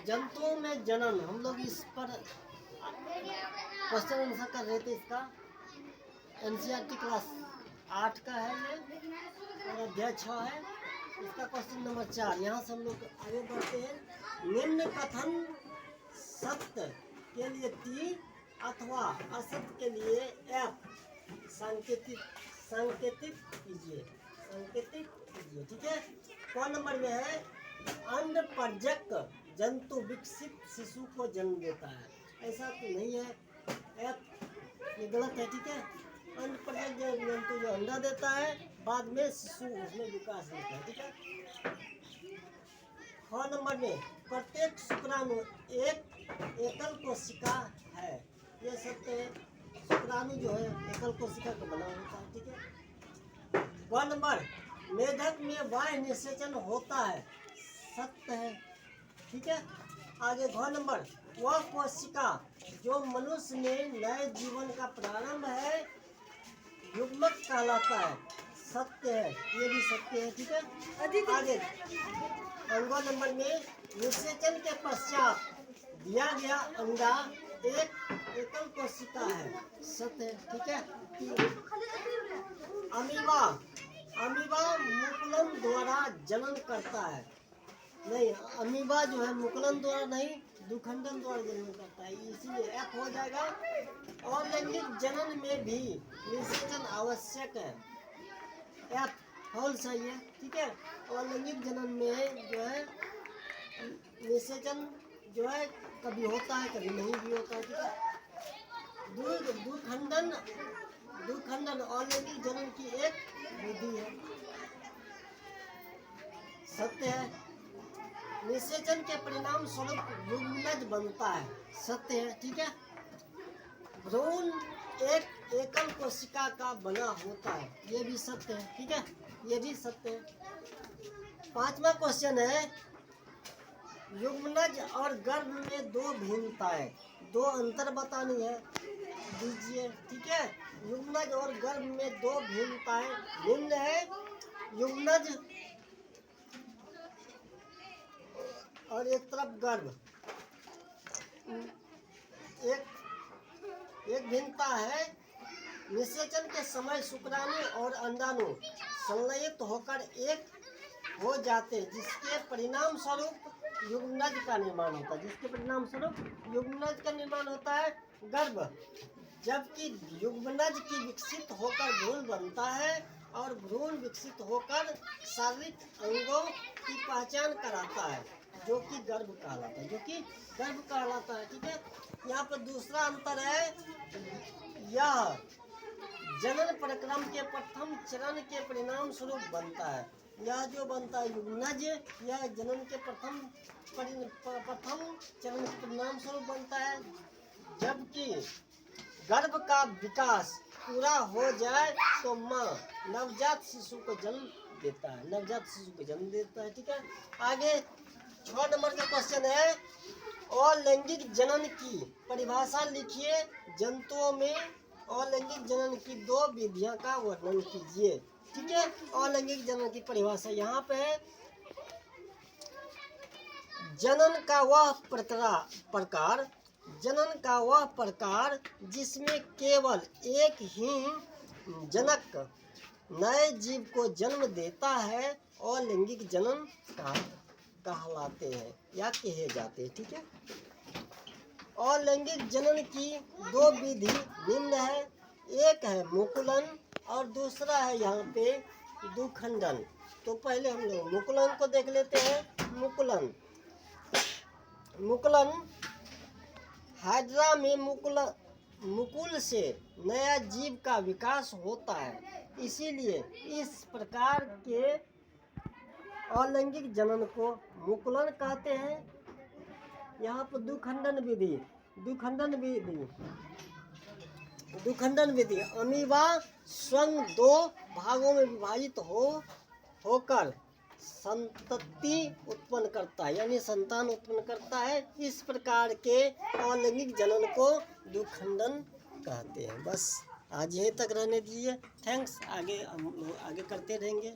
जंतुओं में जनन, हम लोग इस पर क्वेश्चन आंसर कर रहे थे। इसका एनसीईआरटी क्लास 8 का है ये और अध्याय 6 है। इसका क्वेश्चन नंबर 4। यहाँ से हम लोग आगे बढ़ते हैं। निम्न कथन सत्य के लिए T अथवा असत्य के लिए F सांकेतिक कीजिए। ठीक है। कौन नंबर में है? अंड पर्जक जंतु विकसित शिशु को जन्म देता है। ऐसा तो नहीं है, F ये गलत है। ठीक है। अंड पर्जक जंतु जो अंडा देता है, बाद में शिशु उसमें विकास होता है। ठीक है। ख नंबर में प्रत्येक शुक्राणु एक एकल कोशिका है। ये सत्य है। शुक्राणु जो है एकल कोशिका का बना होता है। ठीक है। ग नंबर मेढक में बाह्य निषेचन होता है। सत्य है। ठीक है। आगे घ नंबर वह कोशिका जो मनुष्य में नए जीवन का प्रारंभ है युग्मक कहलाता है। सत्य है। ये भी सत्य है। ठीक है। आगे अंग नंबर में निषेचन के पश्चात दिया गया अंडा एक एकल कोशिका है। सत्य है। ठीक है। अमीबा मुकुलन द्वारा जनन करता है। नहीं, अमीबा जो है मुकुलन द्वारा नहीं, दुखंडन द्वारा जनन करता है, इसीलिए F हो जाएगा। अलैंगिक जनन में भी निषेचन आवश्यक है। F फॉल्स है ये। ठीक है। अलैंगिक जनन में जो है निषेचन जो है कभी होता है कभी नहीं भी होता है। ठीक है। दुखंडन अलैंगिक जनन की एक विधि है। सत्य है। निषेचन के परिणाम स्वरूप युग्मनज बनता है। सत्य है। ठीक है। भ्रूण एक एकल कोशिका का बना होता है। ये भी सत्य है। ठीक है। ये भी सत्य है। 5वां क्वेश्चन है युग्मनज और गर्भ में दो भिन्नताएं, दो अंतर बतानी है। दीजिए। ठीक है। युग्मनज और गर्भ में दो भिन्नताएं भिन्न है। युग्मनज और एक तरफ गर्भ। एक भिन्नता है निषेचन के समय शुक्राणु और अंडाणु संलयित होकर एक हो जाते हैं, जिसके परिणाम स्वरूप युग्मनज का निर्माण होता है। गर्भ, जबकि युग्मनज की विकसित होकर भ्रूण बनता है और भ्रूण विकसित होकर शारीरिक अंगों की पहचान कराता है, जो कि गर्भ कहलाता है। ठीक है। यहाँ पर दूसरा अंतर है, यह जनन प्रक्रम के प्रथम चरण के परिणाम स्वरूप बनता है। यह जो बनता है युग्मनज, यह जनन के प्रथम चरण के परिणाम स्वरूप बनता है, जबकि गर्भ का विकास पूरा हो जाए तो माँ नवजात शिशु को जन्म देता है। ठीक है। आगे 6 नंबर का क्वेश्चन है अलैंगिक जनन की परिभाषा लिखिए। जंतुओं में अलैंगिक जनन की दो विधियों का वर्णन कीजिए। ठीक है। अलैंगिक जनन की परिभाषा यहाँ पे है। जनन का वह प्रकार जिसमें केवल एक ही जनक नए जीव को जन्म देता है अलैंगिक जनन कहलाते हैं या कहे जाते हैं। ठीक है। अलैंगिक जनन की दो विधि निम्न है। एक है मुकुलन और दूसरा है यहाँ पे दुखंडन। तो पहले हम लोग मुकुलन को देख लेते हैं। मुकुलन हाइड्रा में मुकुल से नया जीव का विकास होता है, इसीलिए इस प्रकार के अलैंगिक जनन को मुकुलन कहते हैं। यहाँ पर दुखंडन विधि अमीबा स्वयं दो भागों में विभाजित होकर संतति उत्पन्न करता है, यानी संतान उत्पन्न करता है। इस प्रकार के अलैंगिक जनन को दुखंडन कहते हैं। बस आज यहीं तक रहने दीजिए। थैंक्स। आगे करते रहेंगे।